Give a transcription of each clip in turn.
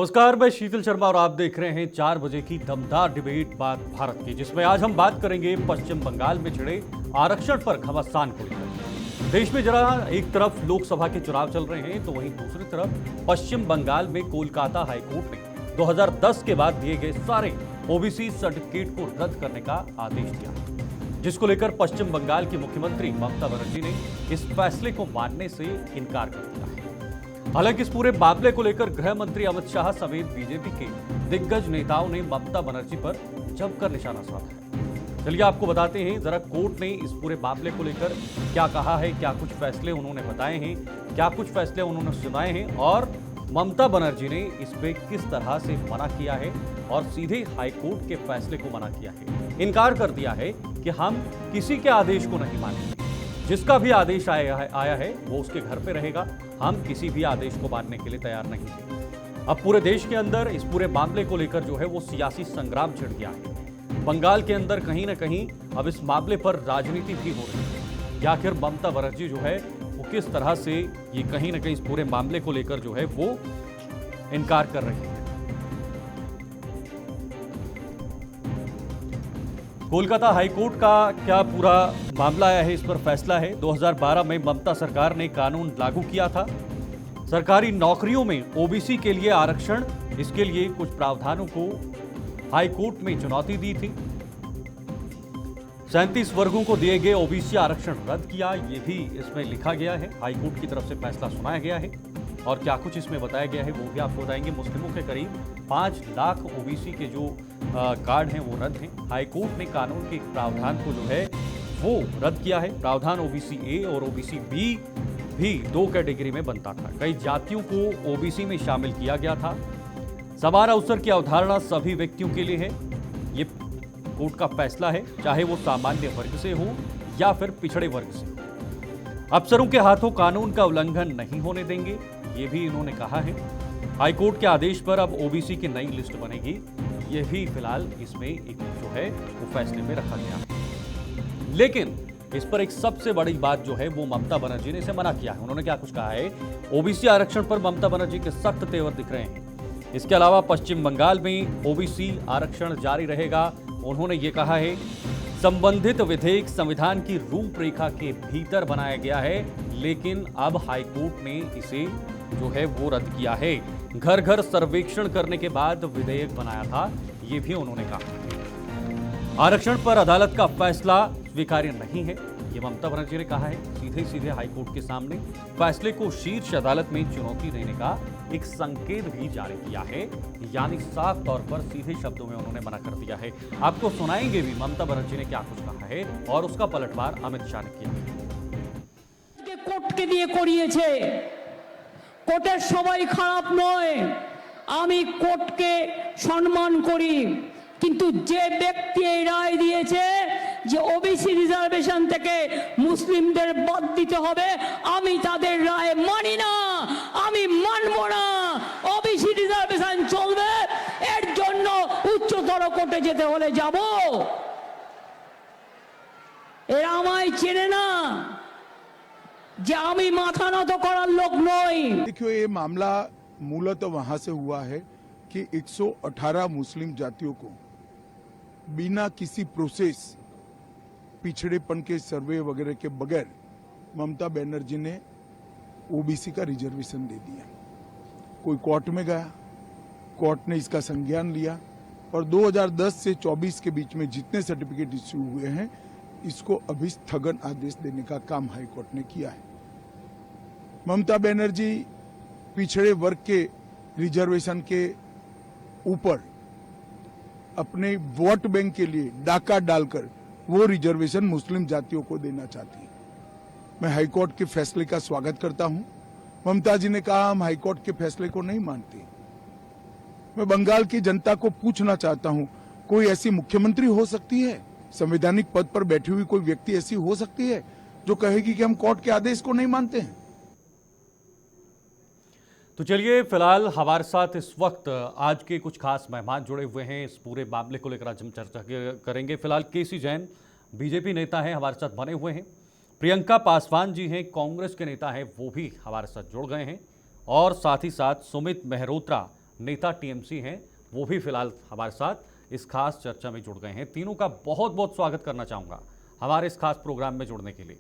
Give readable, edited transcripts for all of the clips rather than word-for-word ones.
नमस्कार, मैं शीतल शर्मा और आप देख रहे हैं 4 बजे की दमदार डिबेट बात भारत की, जिसमें आज हम बात करेंगे पश्चिम बंगाल में छिड़े आरक्षण पर घमासान को लेकर। देश में जरा एक तरफ लोकसभा के चुनाव चल रहे हैं तो वहीं दूसरी तरफ पश्चिम बंगाल में कोलकाता हाईकोर्ट ने 2010 के बाद दिए गए सारे ओबीसी सर्टिफिकेट को रद्द करने का आदेश दिया, जिसको लेकर पश्चिम बंगाल की मुख्यमंत्री ममता बनर्जी ने इस फैसले को मानने से इनकार कर दिया है। हालांकि इस पूरे मामले को लेकर गृह मंत्री अमित शाह समेत बीजेपी के दिग्गज नेताओं ने ममता बनर्जी पर जमकर निशाना साधा है। चलिए आपको बताते हैं जरा कोर्ट ने इस पूरे मामले को लेकर क्या कहा है, क्या कुछ फैसले उन्होंने बताए हैं, क्या कुछ फैसले उन्होंने सुनाए हैं और ममता बनर्जी ने इस पे किस तरह से मना किया है और सीधे हाईकोर्ट के फैसले को मना किया है, इनकार कर दिया है कि हम किसी के आदेश को नहीं मानेंगे। जिसका भी आदेश आया है वो उसके घर पे रहेगा, हम किसी भी आदेश को मानने के लिए तैयार नहीं हैं। अब पूरे देश के अंदर इस पूरे मामले को लेकर जो है वो सियासी संग्राम छिड़ गया है। बंगाल के अंदर कहीं ना कहीं अब इस मामले पर राजनीति भी हो रही है कि आखिर ममता बनर्जी जो है वो किस तरह से ये कहीं ना कहीं इस पूरे मामले को लेकर जो है वो इनकार कर रही है। कोलकाता हाईकोर्ट का क्या पूरा मामला आया है, इस पर फैसला है। 2012 में ममता सरकार ने कानून लागू किया था। सरकारी नौकरियों में ओबीसी के लिए आरक्षण, इसके लिए कुछ प्रावधानों को हाईकोर्ट में चुनौती दी थी। 37 वर्गों को दिए गए ओबीसी आरक्षण रद्द किया, यह भी इसमें लिखा गया है। हाईकोर्ट की तरफ से फैसला सुनाया गया है और क्या कुछ इसमें बताया गया है वो भी आपको बताएंगे। मुस्लिमों के करीब 5 लाख ओबीसी के जो कार्ड हैं वो रद्द हैं। हाईकोर्ट ने कानून के प्रावधान को जो है वो रद्द किया है। प्रावधान ओबीसी ए और ओबीसी बी भी 2 कैटेगरी में बनता था। कई जातियों को ओबीसी में शामिल किया गया था। समान अवसर की अवधारणा सभी व्यक्तियों के लिए है, ये कोर्ट का फैसला है, चाहे वो सामान्य वर्ग से हो या फिर पिछड़े वर्ग से हो। अफसरों के हाथों कानून का उल्लंघन नहीं होने देंगे, ये भी इन्होंने कहा है। हाईकोर्ट के आदेश पर अब ओबीसी की नई लिस्ट बनेगी, ये भी फिलहाल इसमें एक जो है वो फैसले में रखा गया है। लेकिन इस पर एक सबसे बड़ी बात जो है वो ममता बनर्जी ने इसे मना किया है। उन्होंने क्या कुछ कहा है, ओबीसी आरक्षण पर ममता बनर्जी के सख्त तेवर दिख रहे हैं। इसके अलावा पश्चिम बंगाल में ओबीसी आरक्षण जारी रहेगा। उन्होंने ये कहा है, संबंधित विधेयक संविधान की रूपरेखा के भीतर बनाया गया है, लेकिन अब हाईकोर्ट ने इसे जो है वो रद्द किया है। घर घर सर्वेक्षण करने के बाद विधेयक बनाया था, ये भी उन्होंने कहा। आरक्षण पर अदालत का फैसला स्वीकार्य नहीं है, ये ममता बनर्जी ने कहा है। सीधे हाईकोर्ट के सामने फैसले को शीर्ष अदालत में चुनौती देने का एक संकेत भी जारी किया है, यानी साफ तौर पर सीधे शब्दों में उन्होंने मना कर दिया है। आपको सुनाएंगे भी ममता बनर्जी ने क्या कुछ कहा है और उसका पलटवार अमित शाह ने किया है। কোর্টকে দিয়ে করিয়েছে, কোর্টের সবাই খারাপ নয়, আমি কোর্টকে সম্মান করি, কিন্তু যে ব্যক্তি এই রায় দিয়েছে যে ওবিসি রিজার্ভেশন থেকে মুসলিমদের বাদ দিতে হবে, আমি তাদের রায় মানি না, আমি মানব না। ওবিসি রিজার্ভেশন চলবে, এর জন্য উচ্চতর কোর্টে যেতে হলে যাব। এরা আমায় চেনে না যে আমি মাথা নত করার লোক নই। देखिए, ये मामला मूलतः वहां से हुआ है कि 118 मुस्लिम जातियों को बिना किसी प्रोसेस, पिछड़ेपन के सर्वे वगैरह के बगैर ममता बनर्जी ने ओबीसी का रिजर्वेशन दे दिया। कोई कोर्ट में गया, कोर्ट ने इसका संज्ञान लिया और 2010 से 24 के बीच में जितने सर्टिफिकेट इश्यू हुए हैं इसको अभी स्थगन आदेश देने का काम हाईकोर्ट ने किया है। ममता बनर्जी पिछड़े वर्ग के रिजर्वेशन के ऊपर अपने वोट बैंक के लिए डाका डालकर वो रिजर्वेशन मुस्लिम जातियों को देना चाहती है। मैं हाईकोर्ट के फैसले का स्वागत करता हूं। ममता जी ने कहा हम हाईकोर्ट के फैसले को नहीं मानते। मैं बंगाल की जनता को पूछना चाहता हूं, कोई ऐसी मुख्यमंत्री हो सकती है, संवैधानिक पद पर बैठी हुई कोई व्यक्ति ऐसी हो सकती है जो कहेगी कि हम कोर्ट के आदेश को नहीं मानते हैं? तो चलिए, फिलहाल हमारे साथ इस वक्त आज के कुछ खास मेहमान जुड़े हुए हैं। इस पूरे मामले को लेकर आज हम चर्चा करेंगे। फिलहाल केसी जैन बीजेपी नेता हैं, हमारे साथ बने हुए हैं। प्रियंका पासवान जी हैं, कांग्रेस के नेता हैं, वो भी हमारे साथ जुड़ गए हैं। और साथ ही साथ सुमित मेहरोत्रा नेता टीएमसी हैं, वो भी फिलहाल हमारे साथ इस खास चर्चा में जुड़ गए हैं। तीनों का बहुत बहुत स्वागत करना चाहूँगा हमारे इस खास प्रोग्राम में जुड़ने के लिए।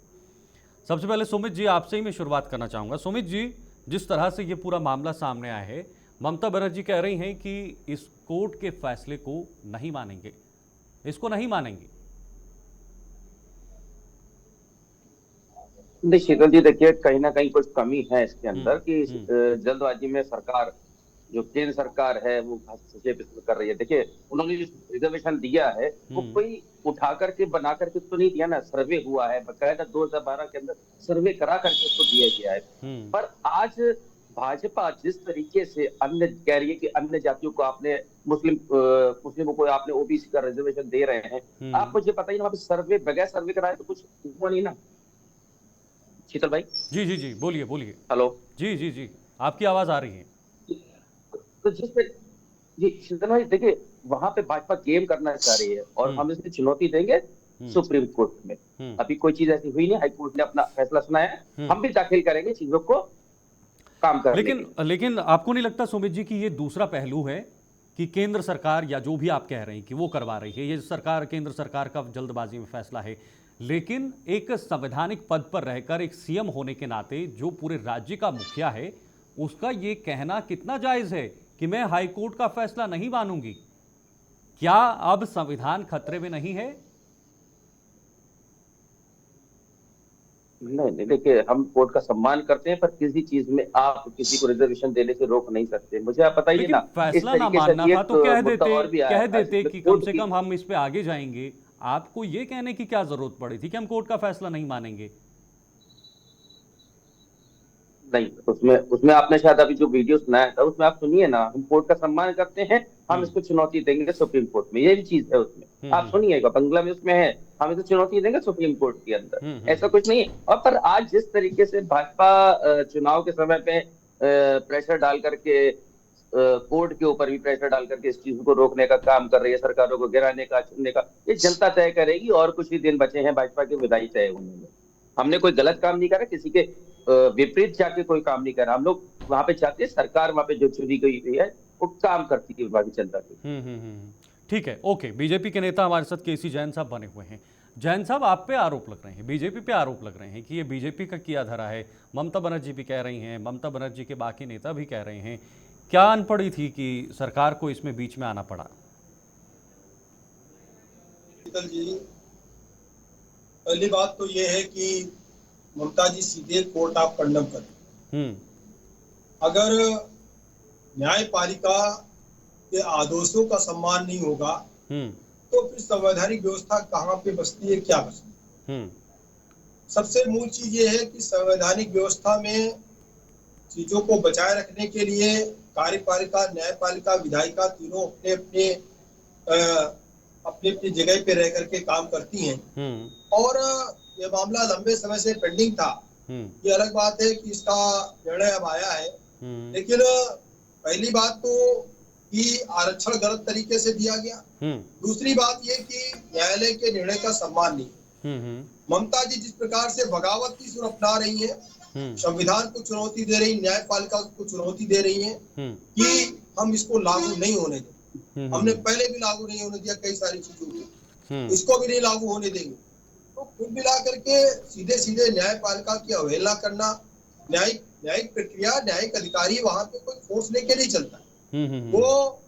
सबसे पहले सुमित जी, आपसे ही मैं शुरुआत करना चाहूँगा। सुमित जी, जिस तरह से ये पूरा मामला सामने आया है, ममता बनर्जी कह रही हैं कि इस कोर्ट के फैसले को नहीं मानेंगे, इसको नहीं मानेंगे। नहीं शीतल जी, देखिए कहीं ना कहीं कुछ कमी है इसके अंदर कि जल्दबाजी में सरकार, जो केंद्र सरकार है, वो हस्तक्षेप इसमें कर रही है। देखिए उन्होंने जो रिजर्वेशन दिया है वो कोई उठा करके बना करके तो नहीं दिया ना, सर्वे हुआ है बकायदा 2012 के अंदर सर्वे करा करके उसको दिया गया है। पर आज भाजपा जिस तरीके से अन्य कह रही है कि अन्य जातियों को आपने मुस्लिमों को आपने ओबीसी का रिजर्वेशन दे रहे हैं, आप मुझे पता ही ना, वहां पे सर्वे बगैर सर्वे कराए तो कुछ हुआ नहीं ना। शीतल भाई जी जी जी, बोलिए बोलिए। हेलो जी जी जी, आपकी आवाज आ रही है। तो जिसपे जी शीतल भाई, देखिए वहां पे भाजपा गेम करना चाह रही है और हम इसमें चुनौती देंगे सुप्रीम कोर्ट में। अभी कोई चीज ऐसी हुई नहीं, हाई कोर्ट ने अपना फैसला सुनाया है, हम भी दाखिल करेंगे चीजों को काम करने लेकिन आपको नहीं लगता सुमित जी कि ये दूसरा पहलू है कि केंद्र सरकार या जो भी आप कह रहे हैं कि वो करवा रही है, ये सरकार, केंद्र सरकार का जल्दबाजी में फैसला है, लेकिन एक संवैधानिक पद पर रहकर एक सीएम होने के नाते जो पूरे राज्य का मुखिया है, उसका ये कहना कितना जायज है कि मैं हाई कोर्ट का फैसला नहीं मानूंगी? क्या अब संविधान खतरे में नहीं है? नहीं, देखिए हम कोर्ट का सम्मान करते हैं, पर किसी चीज में आप किसी को रिजर्वेशन देने से रोक नहीं सकते। मुझे आप बताइए ना, फैसला ना मानना था तो कह देते कि कम से कम हम इस पे आगे जाएंगे। आपको ये कहने की क्या जरूरत पड़ी थी कि हम कोर्ट का फैसला नहीं मानेंगे? नहीं, उसमें आपने शायद अभी जो वीडियो सुनाया था उसमें आप सुनिए ना, हम कोर्ट का सम्मान करते हैं, हम इसको चुनौती देंगे सुप्रीम कोर्ट में, ये भी चीज है उसमें। आप सुनिएगा, बंगला में उसमें है, हम इसको चुनौती देंगे सुप्रीम कोर्ट के अंदर, ऐसा कुछ नहीं है। और पर आज जिस तरीके से भाजपा चुनाव के समय पे प्रेशर डाल करके, कोर्ट के ऊपर भी प्रेशर डाल करके इस चीज को रोकने का काम कर रही है, सरकारों को गिराने का, चुनने का, ये जनता तय करेगी। और कुछ ही दिन बचे हैं भाजपा के विदाई तय होने में। हमने कोई गलत काम नहीं करा, किसी के विपरीत जाके कोई काम नहीं करा। हम लोग वहां पे चाहते हैं सरकार वहां पे जो चुनी गई है वो काम करती है विभागीय जनता की। ठीक है, ओके। बीजेपी के नेता हमारे साथ केसी जैन साहब बने हुए हैं। जैन साहब, आप पे आरोप लग रहे हैं, बीजेपी पे आरोप लग रहे हैं कि ये बीजेपी का किया धरा है। ममता बनर्जी भी कह रही हैं, ममता बनर्जी के बाकी नेता भी कह रहे हैं। क्या अनपढ़ी थी कि सरकार को इसमें बीच में आना पड़ा? जी, पहली बात तो ये है कि ममता जी सीधे कोर्ट ऑफ कंडम करें। अगर न्यायपालिका के आदेशों का सम्मान नहीं होगा तो फिर संवैधानिक व्यवस्था कहाँ पे बसती है, क्या बसती है? सबसे मूल चीज ये है कि संवैधानिक व्यवस्था में चीजों को बचाए रखने के लिए कार्यपालिका, न्यायपालिका, विधायिका तीनों अपने अपनी जगह पे रह करके काम करती हैं। और ये मामला लंबे समय से पेंडिंग था। ये अलग बात है कि इसका निर्णय अब आया है, लेकिन पहली बात तो कि आरक्षण गलत तरीके से दिया गया। दूसरी बात ये कि न्यायालय के निर्णय का सम्मान नहीं। ममता जी जिस प्रकार से बगावत की सुर अपना रही है, संविधान को चुनौती दे रही, न्यायपालिका को चुनौती दे रही है कि हम इसको लागू नहीं होने देंगे। हमने पहले भी लागू नहीं होने दिया कई सारी चीजों को, इसको भी नहीं लागू होने देंगे। तो कुल मिला करके सीधे सीधे न्यायपालिका की अवहेलना करना, न्यायिक प्रक्रिया, न्यायिक अधिकारी वहां पे कोई फोर्स लेके नहीं चलता है। वो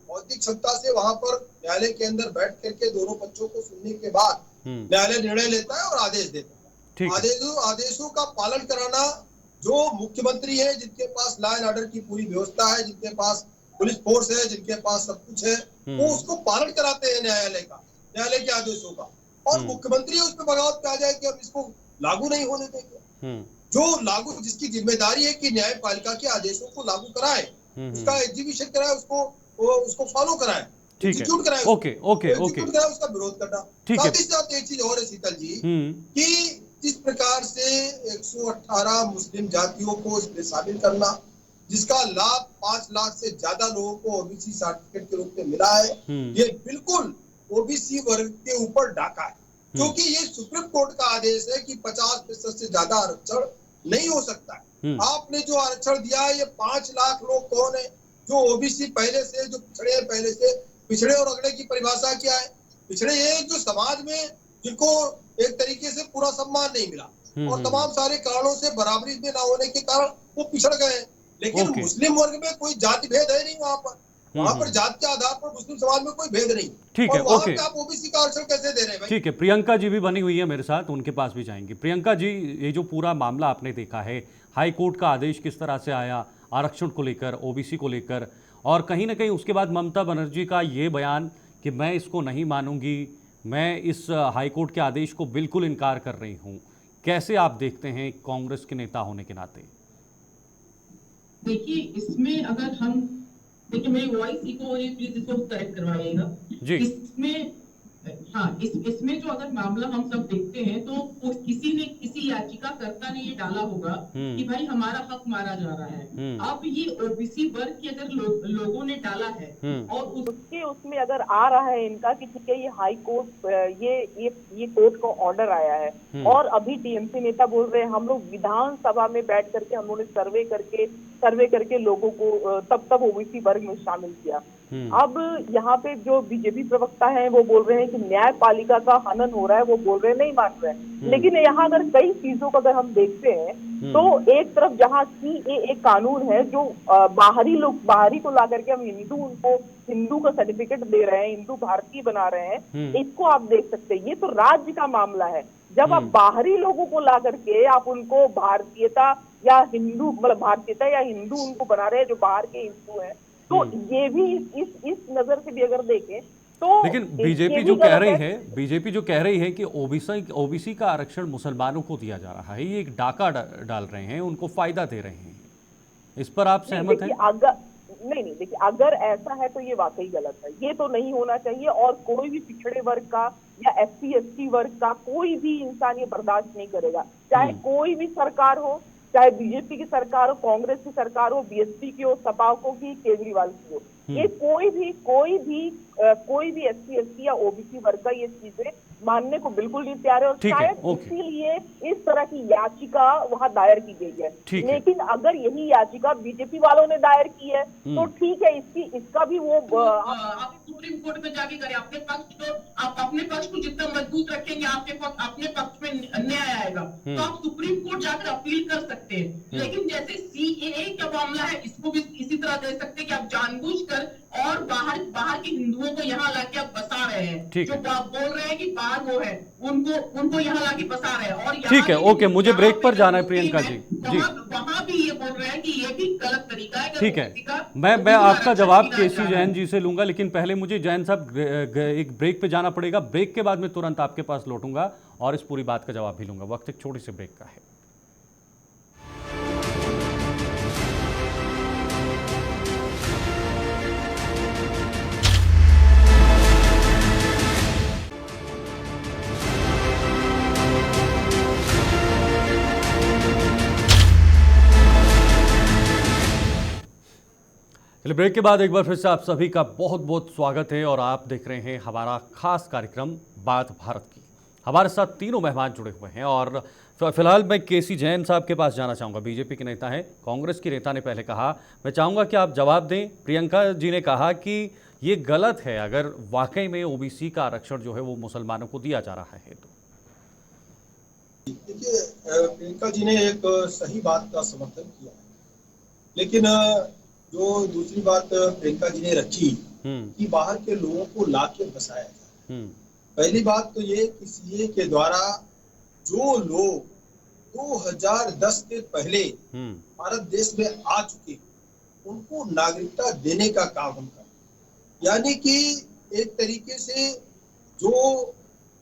बौद्धिक क्षमता से वहां पर न्यायालय के अंदर बैठ करके दोनों पक्षों को सुनने के बाद न्यायालय निर्णय लेता है और आदेश देता है। आदेशों का पालन कराना, जो मुख्यमंत्री है जिनके पास लॉ एंड ऑर्डर की पूरी व्यवस्था है, जिनके पास पुलिस फोर्स है, जिनके पास सब कुछ है, वो उसको पालन कराते हैं न्यायालय के आदेशों का। और मुख्यमंत्री उस पर बगावत पे आ जाए कि हम इसको लागू नहीं होने देंगे। जो लागू, जिसकी जिम्मेदारी है कि न्यायपालिका के आदेशों को लागू कराए, उसका एग्जीक्यूशन कराए, उसको फॉलो कराए, एग्जीक्यूट कराए, उसका विरोध करना। साथ ही साथ एक चीज और है शीतल जी, कि जिस प्रकार से 118 मुस्लिम जातियों को इसमें शामिल करना, जिसका लाभ 5 लाख से ज्यादा लोगों को ओबीसी सर्टिफिकेट के रूप में मिला है, ये बिल्कुल ओबीसी वर्ग के ऊपर डाका है। क्योंकि ये सुप्रीम कोर्ट का आदेश है कि 50% से ज्यादा आरक्षण नहीं हो सकता है। आपने जो आरक्षण दिया है, ये 5 लाख लोग कौन है? जो ओबीसी पहले से जो पिछड़े हैं, पहले से पिछड़े और अगड़े की परिभाषा क्या है? पिछड़े ये जो समाज में जिनको एक तरीके से पूरा सम्मान नहीं मिला और तमाम सारे कारणों से बराबरी में ना होने के कारण वो पिछड़ गए। लेकिन मुस्लिम वर्ग में कोई जाति भेद है नहीं, वहां पर जात के आधार पर मुस्लिम समाज में कोई भेद नहीं। ठीक है, वहां पे आप ओबीसी का आरक्षण कैसे दे रहे हैं भाई? ठीक है, प्रियंका जी भी बनी हुई है मेरे साथ, उनके पास भी जाएंगे। प्रियंका जी, ये जो पूरा मामला आपने देखा है, हाई कोर्ट का आदेश किस तरह से आया आरक्षण को लेकर, ओबीसी को लेकर, और कहीं ना कहीं उसके बाद ममता बनर्जी का ये बयान कि मैं इसको नहीं मानूंगी, मैं इस हाई कोर्ट के आदेश को बिल्कुल इनकार कर रही हूँ, कैसे आप देखते हैं कांग्रेस के नेता होने के नाते? देखिए, इसमें अगर हम देखिए, मेरी वॉइस इको हो रही है, प्लीज इसको करेक्ट करवाइएगा जी। इसमें इसमें जो अगर मामला हम सब देखते हैं तो किसी याचिकाकर्ता ने ये डाला होगा कि भाई हमारा हक मारा जा रहा है। अब ये ओबीसी वर्ग के अगर लोगों ने डाला है और उसमें अगर आ रहा है इनका कि ठीक है, ये हाई कोर्ट ये कोर्ट का ऑर्डर आया है और अभी टीएमसी नेता बोल रहे हैं हम लोग विधानसभा में बैठ करके हम लोगों ने सर्वे करके लोगों को तब ओबीसी वर्ग में शामिल किया। अब यहाँ पे जो बीजेपी प्रवक्ता हैं वो बोल रहे हैं कि न्यायपालिका का हनन हो रहा है, वो बोल रहे हैं नहीं मान रहे हैं। लेकिन यहाँ अगर कई चीजों को अगर हम देखते हैं तो एक तरफ जहाँ सीएए कानून है जो बाहरी को ला करके हम हिंदू का सर्टिफिकेट दे रहे हैं, हिंदू भारतीय बना रहे हैं, इसको आप देख सकते हैं। ये तो राज्य का मामला है। जब आप बाहरी लोगों को ला करके आप उनको भारतीयता या हिंदू मतलब भारतीयता या हिंदू उनको बना रहे हैं जो बाहर के हिंदू हैं, तो ये भी इस नजर से भी अगर देखें तो लेकिन बीजेपी जो कह रही है कि ओबीसी का आरक्षण मुसलमानों को दिया जा रहा है, ये एक डाका डाल रहे हैं, उनको फायदा दे रहे हैं, इस पर आप सहमत हैं? नहीं, देखिए, अगर ऐसा है तो ये वाकई गलत है, ये तो नहीं होना चाहिए। और कोई भी पिछड़े वर्ग का या SC/ST वर्ग का कोई भी इंसान ये बर्दाश्त नहीं करेगा, चाहे कोई भी सरकार हो, चाहे बीजेपी की सरकार हो, कांग्रेस की सरकार हो, बीएसपी की हो, सपा को की, केजरीवाल की हो, ये कोई भी SC/ST या ओबीसी वर्ग का ये चीजें मानने को बिल्कुल नहीं तैयार है। और शायद इसीलिए इस तरह की याचिका वहां दायर की गई है। लेकिन अगर यही याचिका बीजेपी वालों ने दायर की है तो ठीक है, इसका भी वो आप सुप्रीम कोर्ट में जाके करें, अपने पक्ष को जितना मजबूत रखेंगे अपने पक्ष में न्याय आएगा, तो आप सुप्रीम कोर्ट जाकर अपील कर सकते हैं। लेकिन जैसे सीएए का मामला है, इसको भी इसी तरह दे सकते हैं कि आप जानबूझकर और बाहर के हिंदुओं को यहाँ लाके आप बसा रहे हैं, जो आप बोल रहे हैं कि बाहर वो है उनको यहाँ लाके बसा रहे हैं। और ठीक है, ओके, मुझे ब्रेक पर जाना है प्रियंका जी। वहां भी ये बोल रहे हैं कि ये भी गलत तरीका है। ठीक है, मैं आपका जवाब केसी जैन जी से लूंगा, लेकिन पहले मुझे जैन साहब एक ब्रेक पे जाना पड़ेगा। ब्रेक के बाद मैं तुरंत आपके पास लौटूंगा और इस पूरी बात का जवाब भी लूंगा। वक्त एक छोटे से ब्रेक का है। चलिए, ब्रेक के बाद एक बार फिर से आप सभी का बहुत बहुत स्वागत है और आप देख रहे हैं हमारा खास कार्यक्रम बात भारत की। हमारे साथ तीनों मेहमान जुड़े हुए हैं और फिलहाल मैं केसी जैन साहब के पास जाना चाहूँगा। बीजेपी के नेता हैं, कांग्रेस की नेता ने पहले कहा, मैं चाहूँगा कि आप जवाब दें। प्रियंका जी ने कहा कि ये गलत है अगर वाकई में ओबीसी का आरक्षण जो है वो मुसलमानों को दिया जा रहा है। तो देखिए, प्रियंका जी ने एक सही बात का समर्थन किया, लेकिन जो दूसरी बात प्रियंका जी ने रखी कि बाहर के लोगों को लाके बसाया जाए। पहली बात तो ये कि सीए के द्वारा जो लोग 2010 के पहले भारत देश में आ चुके उनको नागरिकता देने का काम हम करें। यानी कि एक तरीके से जो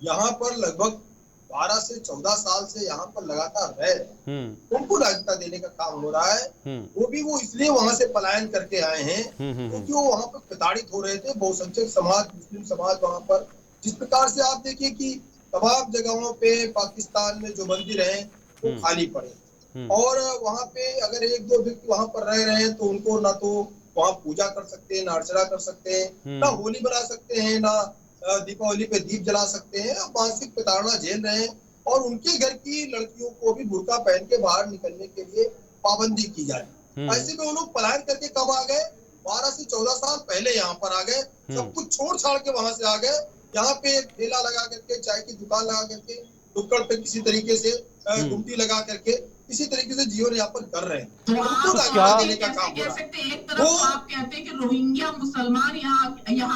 यहाँ पर लगभग 12 से 14 साल से यहाँ पर लगातार रह रहे उनको नागरिकता देने का काम हो रहा है। वो इसलिए वहां से पलायन करके आए हैं क्योंकि वो वहां पर प्रताड़ित हो रहे थे। बहुसंख्यक समाज, मुस्लिम समाज वहां पर जिस प्रकार से आप देखिए कि तमाम जगहों पे पाकिस्तान में जो मंदिर हैं वो खाली पड़े और वहां पे अगर एक दो व्यक्ति वहां पर रह रहे हैं तो उनको ना तो वहां पूजा कर सकते हैं, ना अर्चना कर सकते हैं, ना होली मना सकते हैं, ना दीपावली पे दीप जला सकते हैं। मानसिक प्रताड़ना झेल रहे हैं और उनके घर की लड़कियों को भी बुर्का पहन के बाहर निकलने के लिए पाबंदी की जाए। ऐसे में वो लोग पलायन करके कब आ गए 12 से 14 साल पहले यहाँ पर आ गए, सब कुछ छोड़ छाड़ के वहां से आ गए। यहाँ पे ठेला लगा करके, चाय की दुकान लगा करके, टुक्कड़ पे किसी तरीके से गुमटी लगा करके इसी तरीके से जीवन यापन कर रहे हैं। तो उनको आप नागरिकता देने का कैसे काम हो कह रहा है। सकते हैं, एक तरफ आप कहते हैं कि रोहिंग्या मुसलमान यहाँ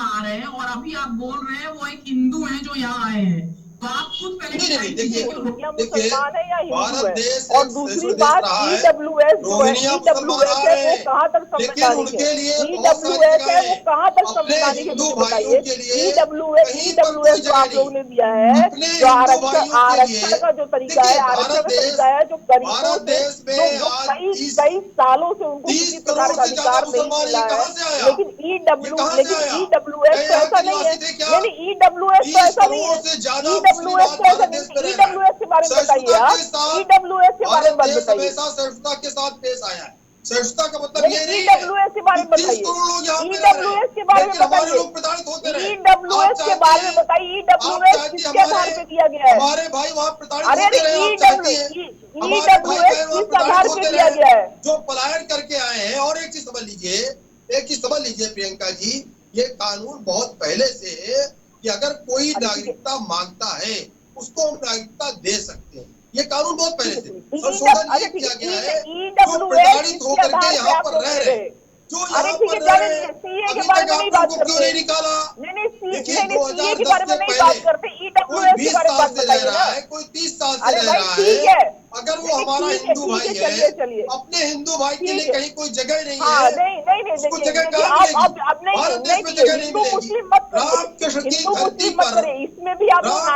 आ रहे हैं और अभी आप बोल रहे हैं वो एक हिंदू हैं जो यहाँ आए हैं, तो आप खुद पहले नहीं, देखिए मुसलमान है या हिंदू भारत है। देश और दूसरी बात EWS जो है, EWS है वो कहाँ तक संवैधानिक है, EWS है वो कहाँ तक संवैधानिक है, मुझे बताइए। EWS जो आप लोगों ने दिया है, जो आरक्षण का जो तरीका है, आरक्षण का तरीका है, जो गरीबों से जो कई सालों से उनको किसी प्रकार का अधिकार नहीं मिला है, लेकिन EWS तो ऐसा नहीं है, EWS तो ऐसा नहीं है, EWS तो ऐसा नहीं है। EWS के बारे में बताइए आप, EWS के बारे में बताइए, सहिष्णुता के साथ पेश आया है। सहिष्णुता का मतलब ये नहीं है EWS के बारे में बताइए, EWS के बारे में बताइए, EWS के बारे में बताइए, EWS किसके आधार पे दिया गया है? हमारे भाई वहाँ प्रताड़ित अरे होते रहे, आप चाहती हैं। EWS किस आधार पे दिया गया है? जो पलायन करके आए हैं। और एक चीज समझ लीजिए प्रियंका जी, ये कानून बहुत पहले से है कि अगर कोई नागरिकता मांगता है उसको हम नागरिकता दे सकते हैं। ये कानून बहुत पहले से संशोधन ये किया गया है, जो प्रताड़ित होकर के यहाँ पर रह रहे हैं, जो यहाँ पर रह रहे हैं, अभी तक आपको क्यों नहीं निकाला? देखिए 2010 से पहले कोई 20 साल से रह रहा है, कोई 30 साल से रह रहा है, अगर वो हमारा हिंदू भाई है, अपने हिंदू भाई के लिए कहीं कोई जगह नहीं है, उसको जगह कहाँ मिलेगी? भारत देश में जगह नहीं मिलेगी। राम कृष्ण की धरती पर, राम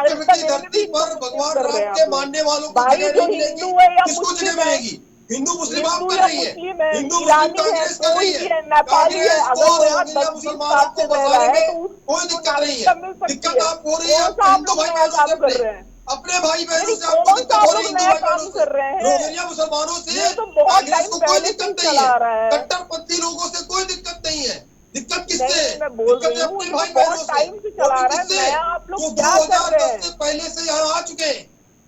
कृष्ण की धरती पर भगवान राम के मानने वालों को जगह नहीं मिलेगी। किसको जगह मिलेगी? हिंदू मुस्लिम आप कर रही है, हिंदू मुस्लिम कांग्रेस कर रही है, कांग्रेस को रोहिंग्या मुसलमानों को बसाने में कोई दिक्कत नहीं है। दिक्कत आप हो रही है हिंदू भाई बहनों से, अपने भाई बहनों से आपको दिक्कत हो रही है, हिंदू भाई बहनों से, रोहिंग्या मुसलमानों से कांग्रेस को कोई दिक्कत नहीं है, कट्टरपंथी लोगों से कोई दिक्कत नहीं है। दिक्कत किससे? दिक्कत है अपने भाई बहनों से। किससे? जो 2010 से पहले से यहाँ आ चुके हैं।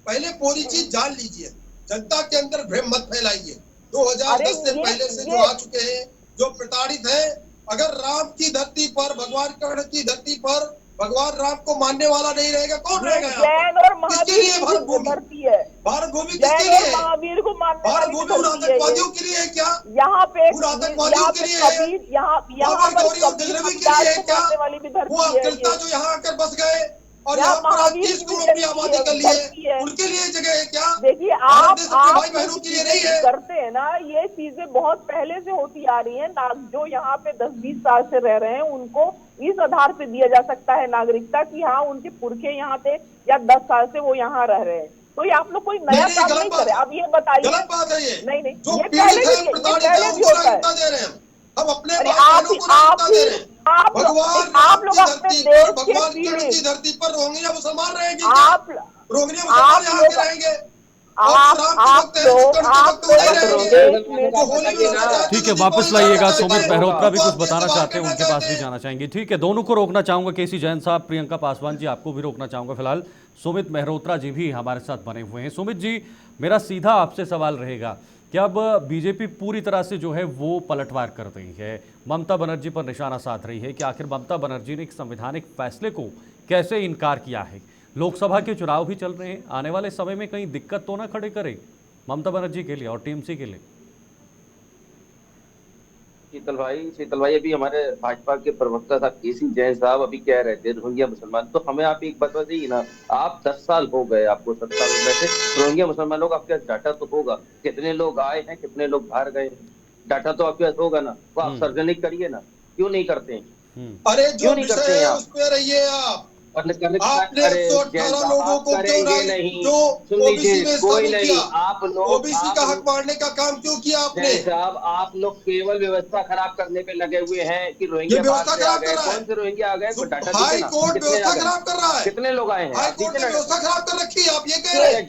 पहले पूरी चीज जान लीजिए, जनता के अंदर भ्रम मत फैलाइए। 2010 से पहले से जो आ चुके हैं, जो प्रताड़ित है, अगर राम की धरती पर, भगवान कृष्ण की धरती पर भगवान राम को मानने वाला नहीं रहेगा, कौन रहेगा? किसके लिए भारत भूमि? भारत भूमि किसके लिए है? महावीर को मानने भारत भूमि उन आतंकवादियों के लिए है क्या? यहाँ पे उन आतंकवादियों के लिए है? गौरी और दिलरवी के लिए है क्या? वो अकलता जो यहाँ आकर बस गए और यहाँ पर 30 करोड़ की आबादी कर लिए, उनके लिए जगह है क्या? देखिए आप भाई बहनों के लिए नहीं है। करते हैं ना, ये चीजें बहुत पहले से होती आ रही है। जो यहाँ पे 10-20 साल से रह रहे हैं उनको इस आधार पे दिया जा सकता है नागरिकता कि हाँ उनके पुरखे यहाँ थे या 10 साल से वो यहाँ रह रहे हैं। तो ये आप लोग कोई नया काम नहीं करे। अब ये बताइए, गलत बात है ये। नहीं जो ये पहले भी होता है। हम अपने भाई बहनों को नागरिकता दे रहे हैं। आप लोग अपने देश के भगवान कृष्ण की धरती पर रोहिंग्या मुसलमान रहेंगे क्या? रोहिंग्या मुसलमान यहाँ के रहेंगे? ठीक है, वापस लाइएगा। सुमित मेहरोत्रा भी कुछ बताना चाहते हैं, उनके पास भी जाना चाहेंगे। ठीक है, दोनों को रोकना चाहूंगा, केसी जैन साहब, प्रियंका पासवान जी, आपको भी रोकना चाहूंगा। फिलहाल सुमित मेहरोत्रा जी भी हमारे साथ बने हुए हैं। सुमित जी, मेरा सीधा आपसे सवाल रहेगा कि अब बीजेपी पूरी तरह से जो है वो पलटवार कर रही है, ममता बनर्जी पर निशाना साध रही है कि आखिर ममता बनर्जी ने एक संवैधानिक फैसले को कैसे इनकार किया है। लोकसभा के चुनाव भी चल रहे हैं, आने वाले समय में कहीं दिक्कत तो ना खड़े करे ममता बनर्जी के लिए और टीएमसी के लिए? शीतल भाई अभी हमारे भाजपा के प्रवक्ता साहब केसी जैन साहब अभी कह रहे थे रोहिंग्या मुसलमान, तो हमें आप एक बात बताइए ना, आप 10 साल हो गए आपको सत्ता में बैठे, रोहिंग्या मुसलमानों का आपके पास डाटा तो होगा, कितने लोग आए हैं, कितने लोग बाहर गए हैं, डाटा तो आपके पास होगा ना, वो आप सार्वजनिक करिए ना, क्यों नहीं करते हैं? अरे जो विषय है उस पे रहिए आप। आपने 118 लोगों को क्यों नहीं, जो ओबीसी में शामिल किया, आप लोग ओबीसी का हक मारने का काम क्यों किया आपने? साहब, आप लोग केवल व्यवस्था खराब करने पे लगे हुए हैं कि रोहिंग्या व्यवस्था खराब कर रहा है। कौन से रोहिंग्या आ गए? हाई कोर्ट व्यवस्था खराब कर रहा है। कितने लोग आए हैं? हाई कोर्ट ने व्यवस्था खराब कर रखी है, आप ये कह रहे हैं?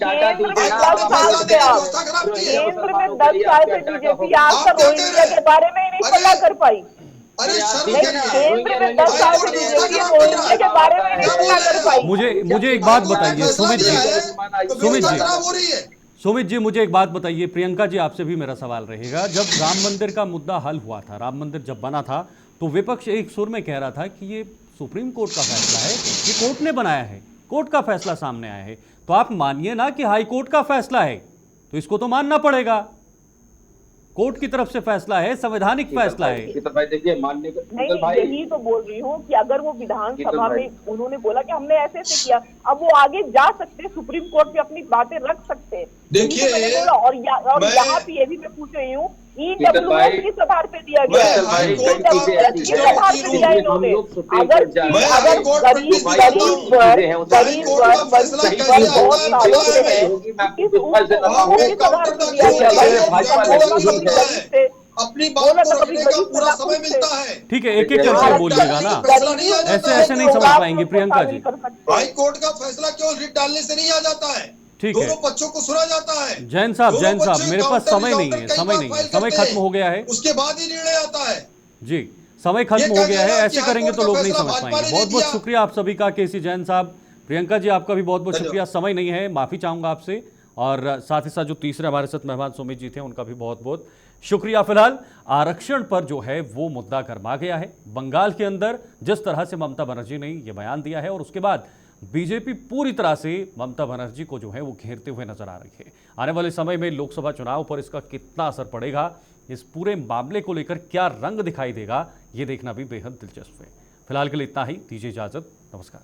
व्यवस्था खराब की है। केंद्र में 10 साल से बीजेपी आज तक रोहिंग्या के बारे में नहीं पता कर पाई। अरे केंद्र में 10 साल से बीजेपी रोहिंग्या के बारे में नहीं पता कर पाई। मुझे एक बात बताइए सुमित जी, सुमित जी, मुझे एक बात बताइए, प्रियंका जी आपसे भी मेरा सवाल रहेगा। जब राम मंदिर का मुद्दा हल हुआ था, राम मंदिर जब बना था, तो विपक्ष एक सुर में कह रहा था कि ये सुप्रीम कोर्ट का फैसला है, ये कोर्ट ने बनाया है, कोर्ट का फैसला सामने आया है। तो आप मानिए ना कि हाई कोर्ट का फैसला है, तो इसको तो मानना पड़ेगा, कोर्ट की तरफ से फैसला है, संवैधानिक फैसला है। भाई देखिए, मानने का नहीं, यही तो बोल रही हूँ कि अगर वो विधानसभा में उन्होंने बोला कि हमने ऐसे ऐसे किया, अब वो आगे जा सकते हैं, सुप्रीम कोर्ट में अपनी बातें रख सकते हैं। देखिए, और यहाँ पे ये भी मैं पूछ रही हूँ, EWS किस आधार पे दिया गया है? EWS किस आधार पे दिया इन्होंने? अगर गरीब वर्ग बहुत सालों से है, किस आधार पे दिया गया? अपनी बात को रखने का पूरा समय मिलता है। ठीक है, एक एक करके बोलिएगा ना, ऐसे नहीं समझ पाएंगे प्रियंका जी। हाई कोर्ट का फैसला केवल रिट डालने से नहीं आ जाता है, ठीक है, दोनों पक्षों को सुना जाता है। जैन साहब, मेरे पास समय नहीं है, समय खत्म हो गया है, उसके बाद ही निर्णय आता है। जी, समय खत्म हो गया है, ऐसे करेंगे तो लोग नहीं समझ पाएंगे। बहुत बहुत शुक्रिया आप सभी का, केसी जैन साहब, प्रियंका जी आपका भी बहुत बहुत शुक्रिया। समय नहीं है, माफी चाहूंगा आपसे, और साथ ही साथ जो तीसरे हमारे साथ मेहमान सुमित जी थे, उनका भी बहुत बहुत शुक्रिया। फिलहाल आरक्षण पर जो है वो मुद्दा गरमा गया है। बंगाल के अंदर जिस तरह से ममता बनर्जी ने ये बयान दिया है, और उसके बाद बीजेपी पूरी तरह से ममता बनर्जी को जो है वो घेरते हुए नजर आ रही है। आने वाले समय में लोकसभा चुनाव पर इसका कितना असर पड़ेगा, इस पूरे मामले को लेकर क्या रंग दिखाई देगा, ये देखना भी बेहद दिलचस्प है। फिलहाल के लिए इतना ही, दीजिए इजाजत, नमस्कार।